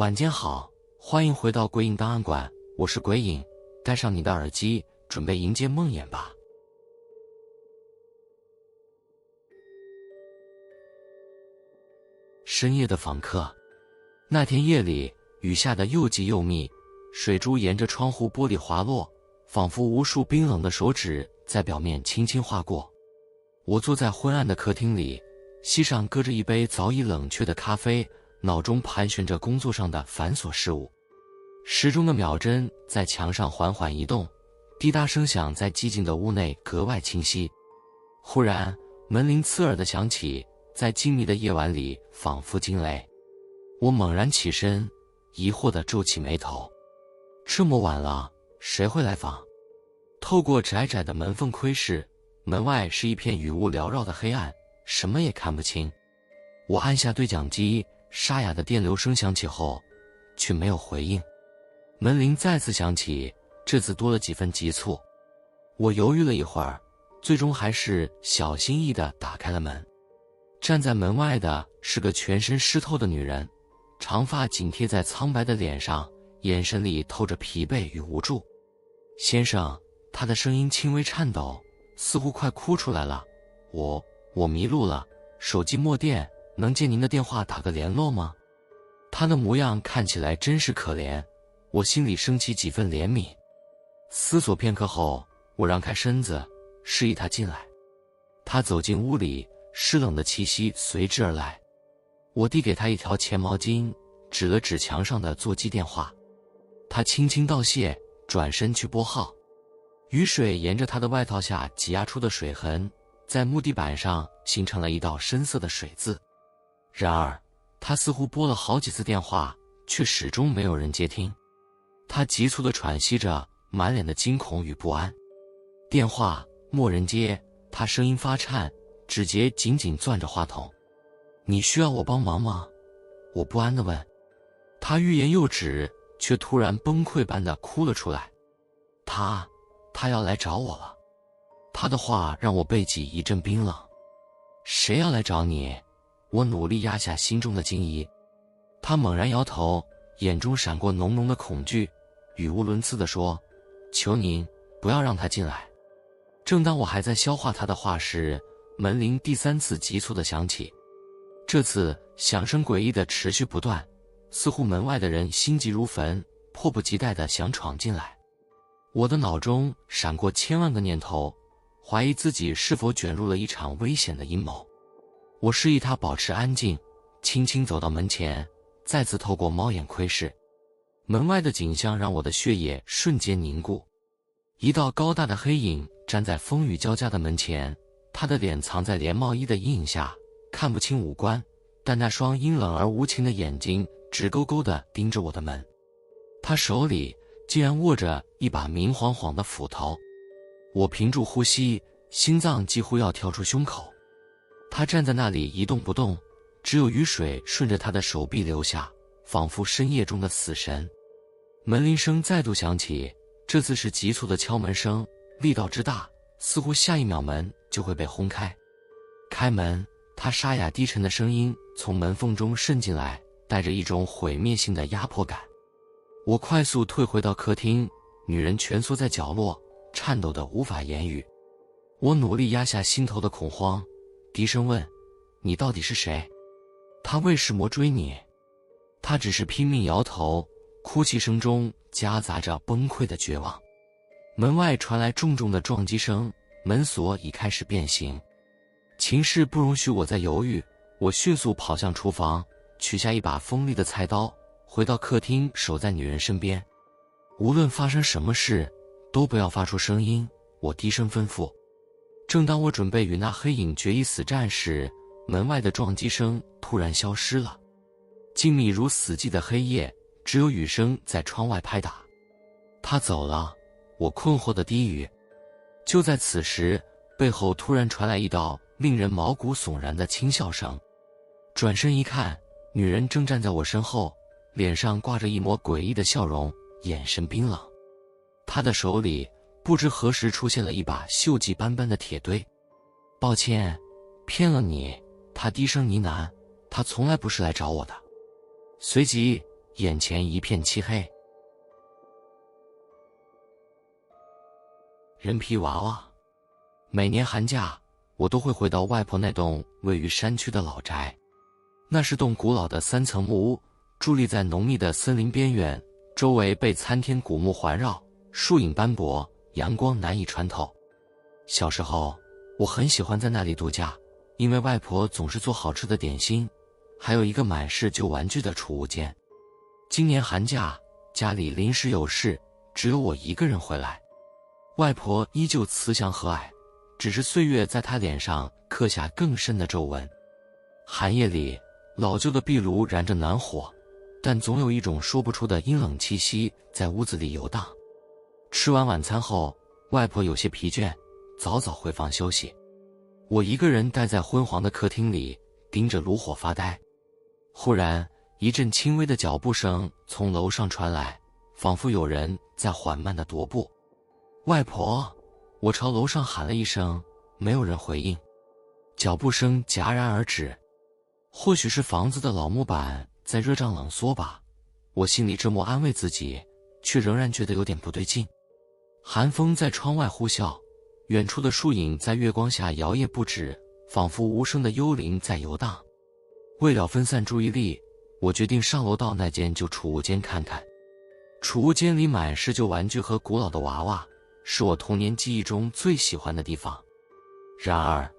晚间好，欢迎回到鬼影档案馆，我是鬼影，戴上你的耳机，准备迎接梦魇吧。深夜的访客。那天夜里，雨下得又急又密，水珠沿着窗户玻璃滑落，仿佛无数冰冷的手指在表面轻轻划过。我坐在昏暗的客厅里，膝上搁着一杯早已冷却的咖啡，脑中盘旋着工作上的繁琐事务。时钟的秒针在墙上缓缓移动，滴答声响在寂静的屋内格外清晰。忽然，门铃刺耳地响起，在静谧的夜晚里仿佛惊雷。我猛然起身，疑惑地皱起眉头。这么晚了，谁会来访？透过窄窄的门缝窥视，门外是一片雨雾缭绕的黑暗，什么也看不清。我按下对讲机，沙哑的电流声响起后，却没有回应。门铃再次响起，这次多了几分急促。我犹豫了一会儿，最终还是小心翼翼地打开了门。站在门外的是个全身湿透的女人，长发紧贴在苍白的脸上，眼神里透着疲惫与无助。先生，她的声音轻微颤抖，似乎快哭出来了。我迷路了，手机没电，能借您的电话打个联络吗？她的模样看起来真是可怜，我心里升起几分怜悯。思索片刻后，我让开身子，示意她进来。她走进屋里，湿冷的气息随之而来。我递给她一条钱毛巾，指了指墙上的座机电话。她轻轻道谢，转身去拨号。雨水沿着她的外套下挤压出的水痕，在木地板上形成了一道深色的水渍。然而，她似乎拨了好几次电话，却始终没有人接听。她急促地喘息着，满脸的惊恐与不安。电话没人接，她声音发颤，指节紧紧攥着话筒。你需要我帮忙吗？我不安地问。她欲言又止，却突然崩溃般地哭了出来。他要来找我了。他的话让我背脊一阵冰冷。谁要来找你？我努力压下心中的惊疑。他猛然摇头，眼中闪过浓浓的恐惧，语无伦次地说：求您不要让他进来。正当我还在消化他的话时，门铃第三次急促地响起。这次响声诡异地持续不断，似乎门外的人心急如焚，迫不及待地想闯进来。我的脑中闪过千万个念头，怀疑自己是否卷入了一场危险的阴谋。我示意他保持安静，轻轻走到门前，再次透过猫眼窥视。门外的景象让我的血液瞬间凝固。一道高大的黑影站在风雨交加的门前，他的脸藏在连帽衣的阴影下，看不清五官，但那双阴冷而无情的眼睛直勾勾地盯着我的门。他手里竟然握着一把明晃晃的斧头。我屏住呼吸，心脏几乎要跳出胸口。他站在那里一动不动，只有雨水顺着他的手臂流下，仿佛深夜中的死神。门铃声再度响起，这次是急促的敲门声，力道之大，似乎下一秒门就会被轰开。开门，他沙哑低沉的声音从门缝中渗进来，带着一种毁灭性的压迫感。我快速退回到客厅，女人蜷缩在角落，颤抖得无法言语。我努力压下心头的恐慌，低声问：你到底是谁？他为什么追你？他只是拼命摇头，哭泣声中夹杂着崩溃的绝望。门外传来重重的撞击声，门锁已开始变形。情势不容许我再犹豫，我迅速跑向厨房，取下一把锋利的菜刀，回到客厅，守在女人身边。无论发生什么事，都不要发出声音，我低声吩咐。正当我准备与那黑影决一死战时，门外的撞击声突然消失了。静谧如死寂的黑夜，只有雨声在窗外拍打。他走了，我困惑地低语。就在此时，背后突然传来一道令人毛骨悚然的轻笑声。转身一看，女人正站在我身后，脸上挂着一抹诡异的笑容，眼神冰冷。她的手里不知何时出现了一把锈迹斑斑的铁锥。抱歉，骗了你，她低声呢喃，她从来不是来找我的。随即眼前一片漆黑。人皮娃娃。每年寒假，我都会回到外婆那栋位于山区的老宅。那是栋古老的3层木屋，伫立在浓密的森林边缘，周围被参天古木环绕，树影斑驳，阳光难以穿透。小时候，我很喜欢在那里度假，因为外婆总是做好吃的点心，还有一个满是旧玩具的储物间。今年寒假，家里临时有事，只有我一个人回来。外婆依旧慈祥和蔼，只是岁月在她脸上刻下更深的皱纹。寒夜里，老旧的壁炉燃着暖火，但总有一种说不出的阴冷气息在屋子里游荡。吃完晚餐后，外婆有些疲倦，早早回房休息。我一个人待在昏黄的客厅里，盯着炉火发呆。忽然，一阵轻微的脚步声从楼上传来，仿佛有人在缓慢地踱步。外婆，我朝楼上喊了一声，没有人回应。脚步声戛然而止。或许是房子的老木板在热胀冷缩吧，我心里这么安慰自己，却仍然觉得有点不对劲。寒风在窗外呼啸，远处的树影在月光下摇曳不止，仿佛无声的幽灵在游荡。为了分散注意力，我决定上楼到那间旧储物间看看。储物间里满是旧玩具和古老的娃娃，是我童年记忆中最喜欢的地方。然而，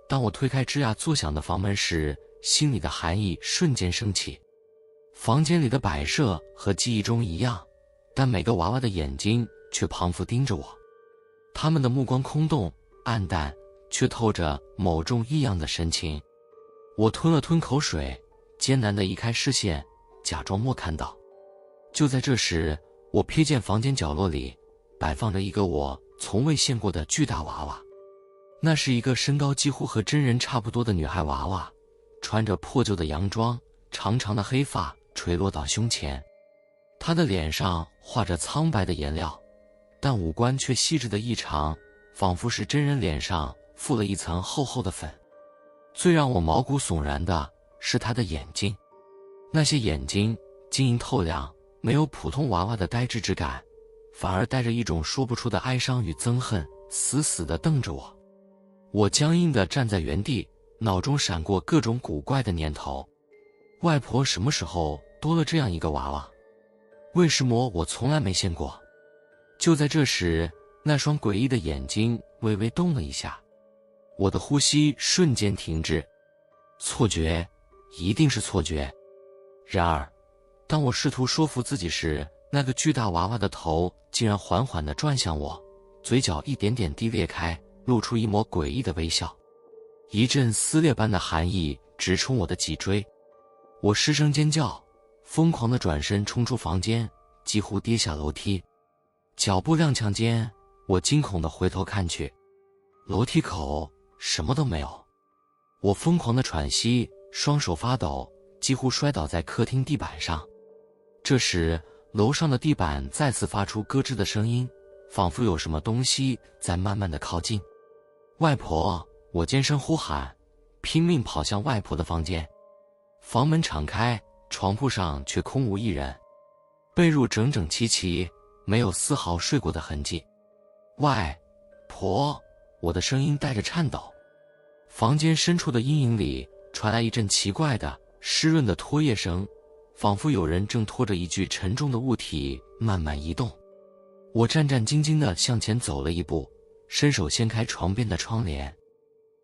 当我推开吱呀作响的房门时，心里的寒意瞬间升起。房间里的摆设和记忆中一样，但每个娃娃的眼睛却彷佛盯着我，他们的目光空洞暗淡，却透着某种异样的神情。我吞了吞口水，艰难地移开视线，假装没看到。就在这时，我瞥见房间角落里摆放着一个我从未见过的巨大娃娃。那是一个身高几乎和真人差不多的女孩娃娃，穿着破旧的洋装，长长的黑发垂落到胸前。她的脸上画着苍白的颜料，但五官却细致的异常，仿佛是真人脸上覆了一层厚厚的粉。最让我毛骨悚然的是她的眼睛，那些眼睛晶莹透亮，没有普通娃娃的呆滞之感，反而带着一种说不出的哀伤与憎恨，死死地瞪着我。我僵硬地站在原地，脑中闪过各种古怪的念头。外婆什么时候多了这样一个娃娃？为什么我从来没见过？就在这时，那双诡异的眼睛微微动了一下，我的呼吸瞬间停滞。错觉，一定是错觉。然而，当我试图说服自己时，那个巨大娃娃的头竟然缓缓地转向我，嘴角一点点地裂开，露出一抹诡异的微笑。一阵撕裂般的寒意直冲我的脊椎，我失声尖叫，疯狂地转身冲出房间，几乎跌下楼梯。脚步踉跄间，我惊恐地回头看去，楼梯口什么都没有。我疯狂地喘息，双手发抖，几乎摔倒在客厅地板上。这时，楼上的地板再次发出咯吱的声音，仿佛有什么东西在慢慢地靠近。外婆，我尖声呼喊，拼命跑向外婆的房间。房门敞开，床铺上却空无一人，被褥整整齐齐，没有丝毫睡过的痕迹。外婆，我的声音带着颤抖。房间深处的阴影里传来一阵奇怪的湿润的拖曳声，仿佛有人正拖着一具沉重的物体慢慢移动。我战战兢兢地向前走了一步，伸手掀开床边的窗帘。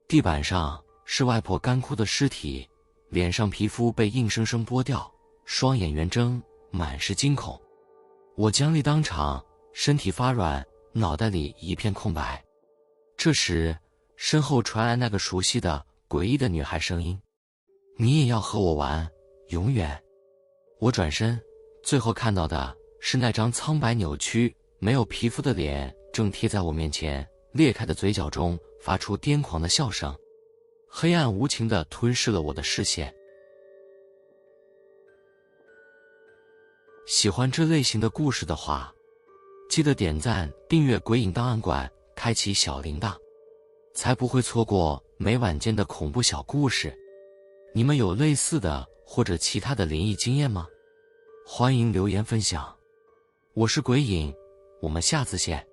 地板上是外婆干枯的尸体，脸上皮肤被硬生生剥掉，双眼圆睁，满是惊恐。我僵立当场，身体发软，脑袋里一片空白。这时，身后传来那个熟悉的诡异的女孩声音：“你也要和我玩，永远。”我转身，最后看到的是那张苍白扭曲、没有皮肤的脸正贴在我面前，裂开的嘴角中发出癫狂的笑声。黑暗无情地吞噬了我的视线。喜欢这类型的故事的话，记得点赞、订阅鬼影档案馆，开启小铃铛，才不会错过每晚间的恐怖小故事。你们有类似的或者其他的灵异经验吗？欢迎留言分享。我是鬼影，我们下次见。